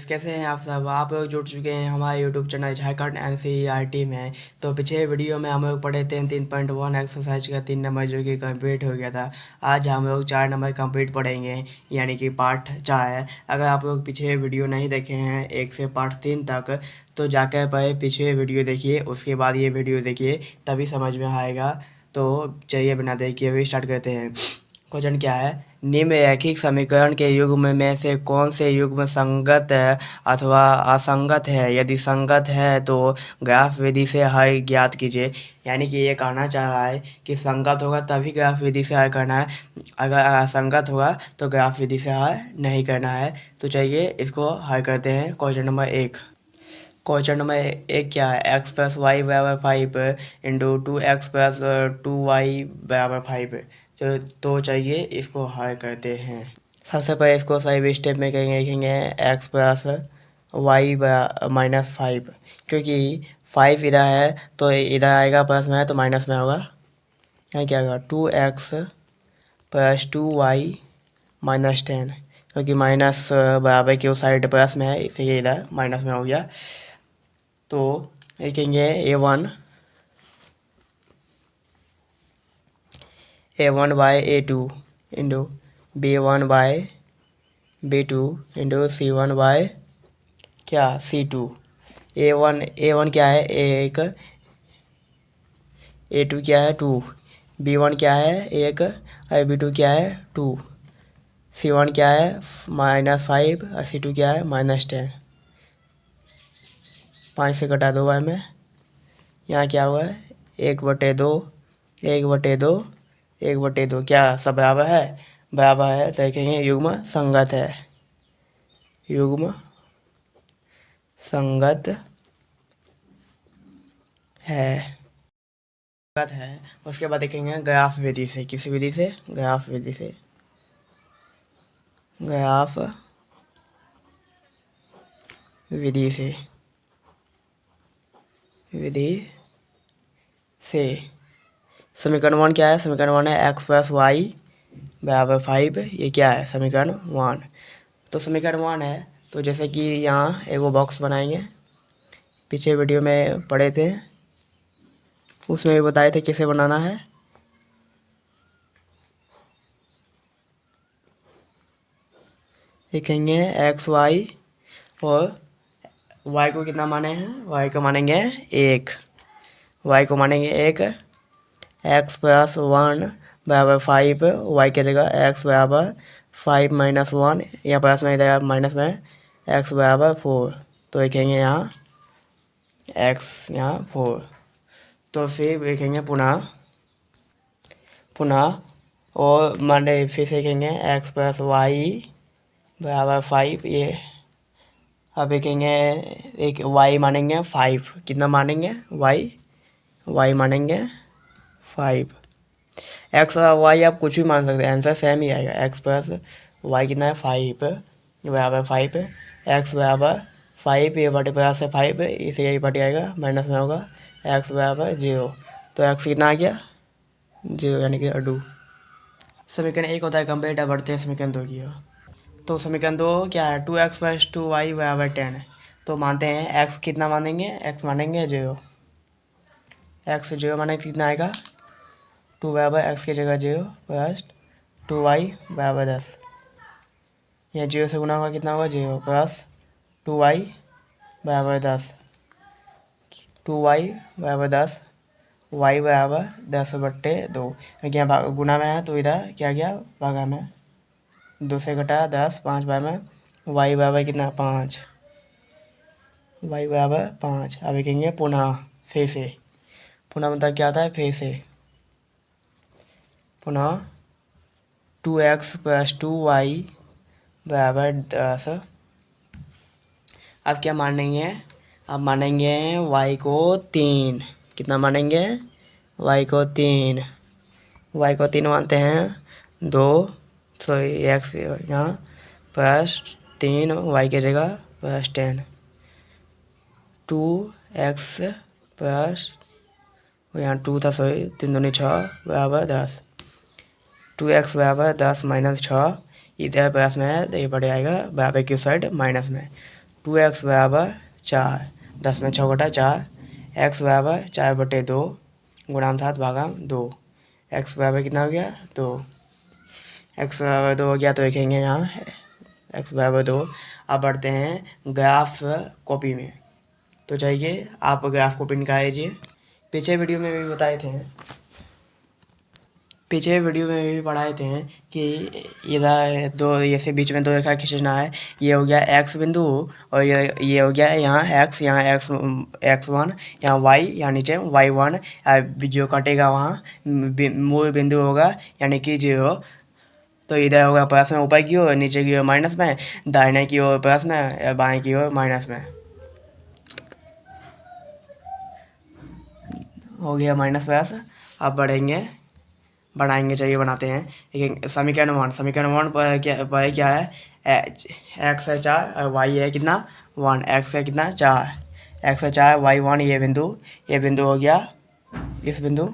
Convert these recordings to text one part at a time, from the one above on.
कैसे हैं आप सब। आप लोग जुड़ चुके हैं हमारे यूट्यूब चैनल झारखंड एनसीईआरटी में। तो पिछले वीडियो में हम लोग पढ़े थे 3.1 एक्सरसाइज का 3 नंबर जो कि कंप्लीट हो गया था। आज हम लोग 4 नंबर कंप्लीट पढ़ेंगे, यानी कि पार्ट 4 है। अगर आप लोग पिछले वीडियो नहीं देखे हैं 1 से पार्ट 3 तक, तो जाकर पहले पिछले वीडियो देखिए, उसके बाद ये वीडियो देखिए, तभी समझ में आएगा। तो चलिए बिना देर किए हुए स्टार्ट करते हैं। क्वेश्चन क्या है, निम्नलिखित समीकरण के युग्म में से कौन से युग्म संगत अथवा असंगत है। यदि संगत है तो ग्राफ विधि से हल ज्ञात कीजिए। यानी कि ये कहना चाह रहा है कि संगत होगा तभी ग्राफ विधि से हल करना है, अगर असंगत होगा तो ग्राफ विधि से हल नहीं करना है। तो चलिए इसको हल करते हैं। Question number 1। क्वेश्चन नंबर 1 क्या है, x प्लस वाई बराबर 5 इंटू 2x प्लस 2y बराबर 5। तो चाहिए इसको हल करते हैं। सबसे पहले इसको सही स्टेप में करेंगे, लिखेंगे x प्लस वाई माइनस 5, क्योंकि 5 इधर है तो इधर आएगा, प्लस में है तो माइनस में होगा। यहाँ क्या होगा, 2x प्लस 2y माइनस 10, क्योंकि माइनस बराबर की उस साइड प्लस में है, इसलिए इधर माइनस में हो गया। तो लिखेंगे a1 by a2 into b1 by b2 into c1 by क्या c2। a1 क्या है 1, a2 क्या है 2, b1 क्या है 1 और b2 क्या है 2, c1 क्या है -5 और c2 क्या है -10। 5 से कटा 2 बार में, यहाँ क्या हुआ है 1/2, 1/2, 1/2, क्या सब बराबर है, बराबर है। तो कहेंगे युग्म संगत है, युग्म संगत है, संगत है। उसके बाद देखेंगे ग्राफ विधि से, किस विधि से, ग्राफ विधि से, ग्राफ विधि से, विधि से। समीकरण 1 क्या है, समीकरण 1 है x प्लस वाई बराबर 5। ये क्या है, समीकरण 1। तो समीकरण 1 है, तो जैसे कि यहाँ एगो बॉक्स बनाएंगे, पीछे वीडियो में पढ़े थे, उसमें भी बताए थे कैसे बनाना है। लिखेंगे एक्स वाई, और y को कितना माने हैं, y को मानेंगे 1, y को मानेंगे 1। x प्लस 1 बराबर 5, y की जगह x बराबर 5 माइनस 1, यहाँ प्लस में इधर माइनस में, x बराबर 4। तो लिखेंगे यहाँ x यहाँ 4। तो फिर लिखेंगे पुनः और माने फिर से लिखेंगे x प्लस वाई बराबर 5। ये अब लिखेंगे एक y मानेंगे 5, कितना मानेंगे y मानेंगे 5। x और y आप कुछ भी मान सकते हैं, आंसर सेम ही आएगा। x प्लस वाई कितना है 5 बराबर 5, x बराबर 5, ये बटे प्लस है 5, इसे यही बटे आएगा, माइनस में होगा, x बराबर 0। तो x कितना आ गया 0, यानी कि 2। समीकरण 1 होता है कंप्लीट। अब बढ़ते हैं समीकरण 2 की ओर। तो समीकरण 2 क्या है, 2x प्लस 2y बराबर 10। तो मानते हैं x कितना मानेंगे, x मानेंगे 0, x 0 माने कितना आएगा 2 बराबर x की जगह 0 प्लस 2y बराबर 10। यह 0 से गुना होगा, कितना होगा 0 प्लस 2y बराबर 10, 2y बराबर 10, y बराबर 10/2। क्योंकि यहाँ गुना में है तो इधर क्या गया भागा में, 2 से घटा 10, 5 बार में, y बराबर कितना 5, y बराबर 5। अब लिखेंगे पुनः, फिर से, पुनः मतलब क्या आता है फिर से, पुनः 2x प्लस 2y बराबर 10। अब क्या मानेंगे, अब मानेंगे y को 3, कितना मानेंगे y को 3, y को 3 मानते हैं 2, तो x यहाँ प्लस 3, y की जगह प्लस 10, 2x प्लस यहाँ 2 था, सॉरी 3 दूनी 6 बराबर 10, 2x बराबर 10 माइनस 6, इधर प्लस में है तो ये बढ़ आएगा बराबर की साइड माइनस में, 2x बराबर 4, 10 में 6 घटा 4, x बराबर 4/2 गुणाम 7 भागाम 2, x बराबर कितना हो गया 2, x बराबर 2 हो गया। तो लिखेंगे यहाँ x बराबर 2। अब बढ़ते हैं ग्राफ कॉपी में। तो चाहिए आप ग्राफ कॉपी निकालिए। पिछले वीडियो में भी बताए थे, पिछले वीडियो में भी पढ़ाए थे कि इधर दो ऐसे बीच में 2 रेखा खींचना है। ये हो गया x बिंदु और ये हो गया यहाँ x, यहाँ x1, यहाँ y, यहाँ नीचे y1। जो कटेगा वहाँ मूल बिंदु होगा यानी कि 0। तो इधर होगा प्लस में ऊपर की ओर, नीचे की ओर माइनस में, दाहिने की ओर प्लस में, बाएं की ओर माइनस में। हो गया माइनस प्लस। अब बनाएंगे चाहिए बनाते हैं। समीकरण 1 पर क्या है, x है 4 और y है कितना 1, x है कितना 4, x है 4 y 1। ये बिंदु हो गया इस बिंदु,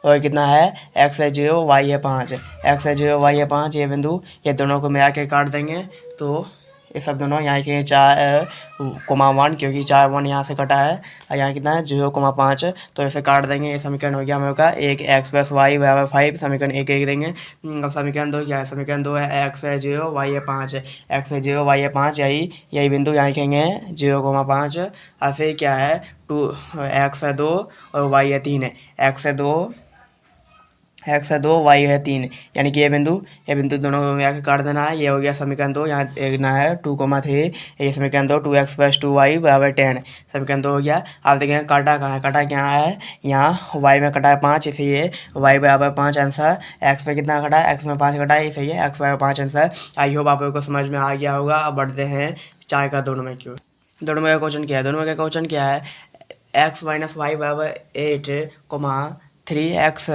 और कितना है x है 0 y है 5, x है 0 y है 5 ये बिंदु। ये दोनों को मिला के काट देंगे तो ये सब दोनों यहाँ के 4,1 क्योंकि 4 1 यहाँ से कटा है और यहाँ कितना है 0,5। तो इसे काट देंगे। ये समीकरण हो गया हम लोग का एक x + y बराबर 5। समीकरण एक देंगे। अब समीकरण 2 क्या है, समीकरण 2 है x है 0 y है 5, x है 0 y है 5, यही बिंदु यहाँ लिखेंगे 0,5। और फिर क्या है 2 x है 2 और y है 3 है, x है 2 y है 3 यानी कि ये बिंदु दोनों को मिला के काट देना है। ये हो गया समीकरण 2। यहाँ देखना है 2,3, ये समीकरण 2 2x + 2y बराबर 10 समीकरण 2 हो गया। आप देखेंगे काटा कहाँ है, काटा क्या है, यहाँ y में कटा है 5 इसलिए y बराबर 5 आंसर। x में कितना कटा है, x में 5 कटा है इसलिए x बराबर 5 आंसर। आई होप आप लोगों को समझ में आ गया होगा। अब बढ़ते हैं 4 का दोनों में क्यों। दोनों में का क्वेश्चन क्या है, x - y बराबर 8, 3x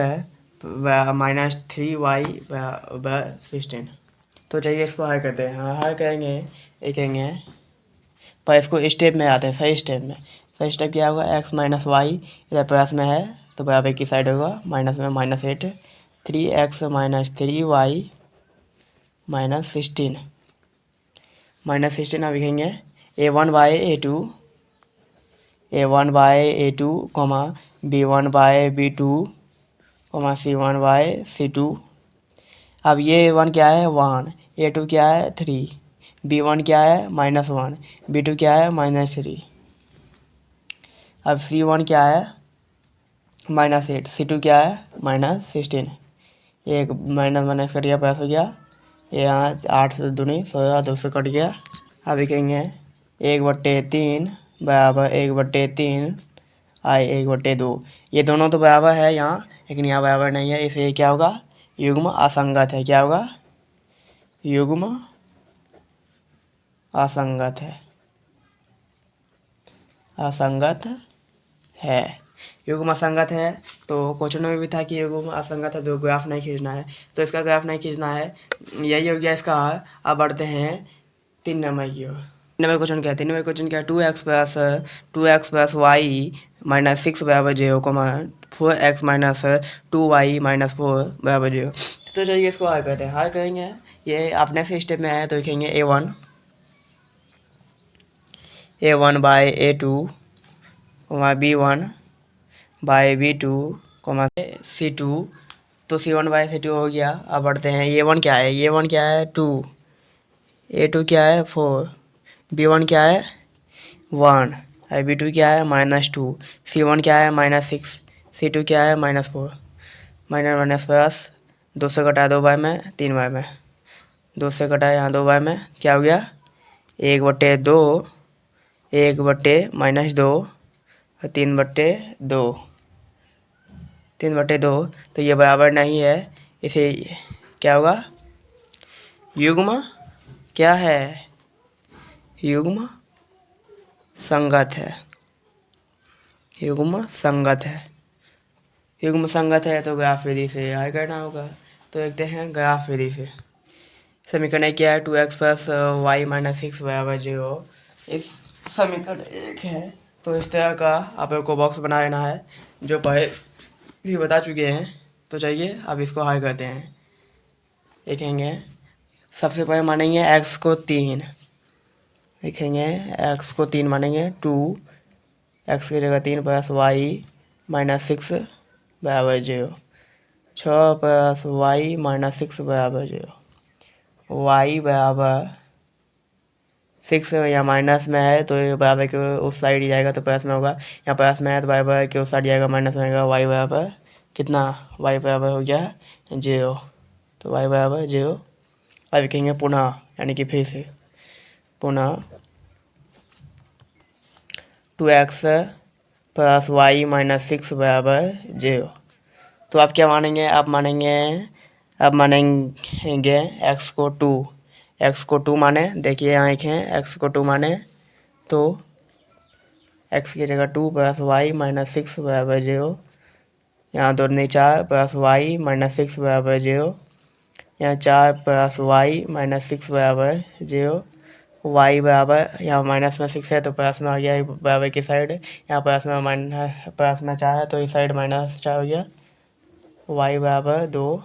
-3y बराबर 16। तो चाहिए इसको हल करते हैं। हल करेंगे पर इसको स्टेप में आते हैं, सही स्टेप क्या होगा, x - y इधर प्लस में है तो बराबर की साइड होगा माइनस में -8, 3x - 3y -16 अब लिखेंगे a1/a2, b1/b2, c1/c2। अब ये 1 क्या है 1, a2 क्या है 3, b1 क्या है -1, b2 क्या है -3। अब c1 क्या है -8, c2 क्या है -16। एक माइनस कट गया प्लस हो गया, यहाँ 8 से 2 16 2 से कट गया। अब लिखेंगे 1/3 बराबर 1/3 आई 1/2। ये दोनों तो बराबर है यहाँ, लेकिन यहाँ बराबर नहीं है इसलिए क्या होगा, युग्म असंगत है। क्या होगा, युग्म असंगत है, युग्म असंगत है। तो क्वेश्चन में भी था कि युग्म असंगत है तो ग्राफ नहीं खींचना है, तो इसका ग्राफ नहीं खींचना है। यही हो गया इसका। अब बढ़ते हैं 3 नंबर की ओर। 3 नंबर क्वेश्चन क्या है, 2x + y -6 बराबर 0, 4x - 2y -4 बराबर 0। तो चलिए इसको हल करते हैं। हल करेंगे, ये अपने से स्टेप में है तो लिखेंगे a1/a2, b1/b2, c2। तो c1/c2 हो गया। अब बढ़ते हैं a1 क्या है 2, a2 क्या है 4, b1 क्या है 1, b2 क्या है -2, c1 क्या है -6, c2 क्या है -4। माइनस प्लस 2 से कटा 2 बार में 3 बार में, 2 से कटा यहाँ 2 बार में, क्या हो गया 1/2, 1/-2 और 3/2। तो ये बराबर नहीं है, इसे क्या होगा, युग्म क्या है, युग्म संगत है, युग्म संगत है। तो ग्राफ विधि से हल करना होगा। तो देखते हैं ग्राफ विधि से। समीकरण क्या है, 2x + y -6 बराबर 0। इस समीकरण 1 है। तो इस तरह का आप लोग को बॉक्स बना लेना है, जो पहले भी बता चुके हैं। तो चलिए अब इसको हल करते हैं। देखेंगे सबसे पहले मानेंगे x को 3, लिखेंगे एक्स को 3 मानेंगे 2, एक्स की जगह 3 प्लस वाई माइनस 6 बराबर 0। 6 प्लस वाई माइनस 6 बराबर 0। वाई बराबर 6 यहाँ माइनस में है तो ये बराबर के उस साइड ही जाएगा तो प्लस में होगा, यहाँ प्लस में है तो बराबर के उस साइड जाएगा माइनस में आएगा। वाई बराबर कितना, वाई बराबर हो गया 0, तो वाई बराबर 0। अब लिखेंगे पुनः, यानी कि फिर से पुनः 2x प्लस वाई माइनस 6 बराबर 0। तो आप क्या मानेंगे, आप मानेंगे x को 2, एक्स को 2 माने, देखिए यहाँ लिखें x को 2 माने तो x की जगह 2 प्लस वाई माइनस 6 बराबर 0। यहाँ 2 नहीं 4 प्लस वाई माइनस 6 बराबर 0। यहाँ 4 प्लस वाई माइनस 6 बराबर 0। वाई बराबर यहाँ माइनस में 6 है तो प्लस में आ गया बराबर की साइड, यहाँ प्लस में 4 है तो इस साइड माइनस 4 हो गया। वाई बराबर 2,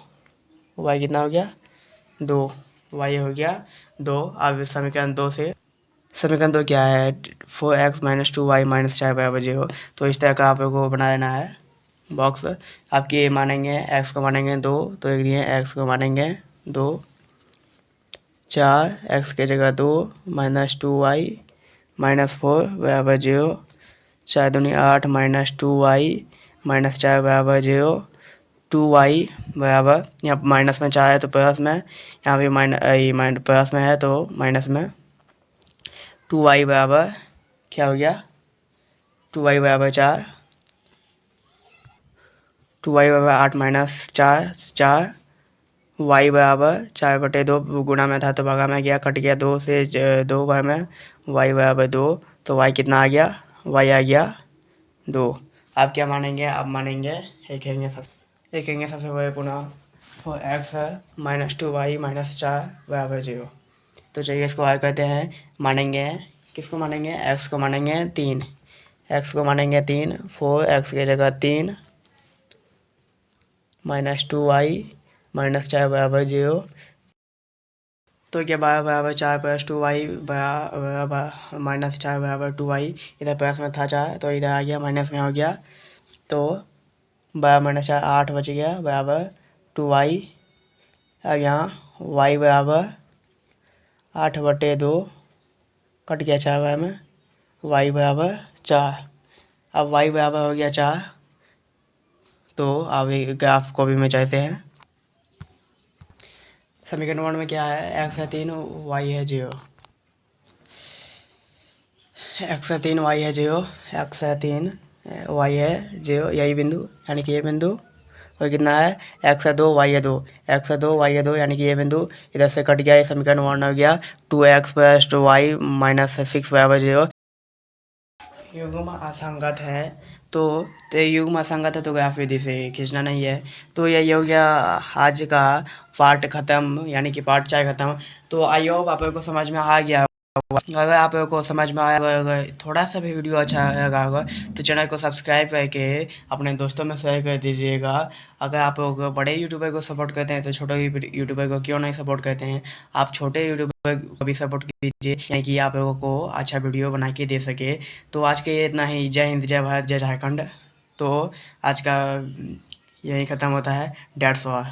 वाई कितना हो गया 2, वाई हो गया 2। अब समीकरण 2 से, समीकरण 2 क्या है 4x माइनस 2y माइनस 4 बराबर 0। तो इस तरह का आप लोग को बना लेना है बॉक्स। आपके मानेंगे x को मानेंगे 2 तो एक दिए x को मानेंगे 2, 4 x की जगह 2 माइनस 2y माइनस 4 बराबर 0। 4 दूनी 8 माइनस 2y माइनस 4 बराबर 0। 2y बराबर यहाँ माइनस में 4 है तो प्लस में, यहाँ भी माइनस प्लस में है तो माइनस में। 2y बराबर क्या हो गया 2y बराबर 4, 2y बराबर 8 माइनस 4, 4 y बराबर 4/2 गुणा में था तो भागा में गया, कट गया 2 से 2 बार में, y बराबर 2। तो y कितना आ गया, y आ गया 2। आप क्या मानेंगे, आप मानेंगे लिखेंगे सबसे पहले पुनः 4x माइनस 2y माइनस 4 बराबर 0। तो चलिए इसको हल करते हैं। मानेंगे किसको मानेंगे, x को मानेंगे 3, x को मानेंगे 3, 4x की जगह 3 माइनस 2y माइनस 4 बराबर 0। तो क्या बराबर 4 प्लस 2y बराबर माइनस 4 बराबर 2y, इधर प्लस में था 4 तो इधर आ गया माइनस में हो गया, तो 12 माइनस 4 8 बच गया बराबर 2y। अब यहाँ y बराबर 8/2 कट गया 4 बार में, y बराबर 4। अब y बराबर हो गया 4 तो अब ग्राफ कॉपी में चाहते हैं। समीकरण 1 में क्या है, x है 3 y है 0, x है 3 y है 0, x है 3 y है 0, यही बिंदु यानी कि ये बिंदु। और कितना है x है 2 y है 2, x है 2 y है 2 यानी कि ये बिंदु इधर से कट गया, ये समीकरण 1 हो गया। 2x प्लस 2y माइनस 6 बराबर 0। युग्म असंगत है तो युग्म असंगत है तो ग्राफ विधि से खींचना नहीं है। तो यही हो गया आज का पार्ट ख़त्म, यानी कि पार्ट 4 ख़त्म। तो आई होप आप लोगों को समझ में आ गया। अगर आप लोगों को समझ में आया, अगर थोड़ा सा भी वीडियो अच्छा लगा होगा तो चैनल को सब्सक्राइब करके अपने दोस्तों में शेयर कर दीजिएगा। अगर आप लोग बड़े यूट्यूबर को सपोर्ट करते हैं तो छोटे यूट्यूबर को क्यों नहीं सपोर्ट करते हैं, आप छोटे यूट्यूबर को भी सपोर्ट कीजिए, यानी कि आप लोगों को अच्छा वीडियो बना के दे सके। तो आज के इतना ही। जय हिंद, जय भारत, जय झारखंड। तो आज का यही ख़त्म होता है। 150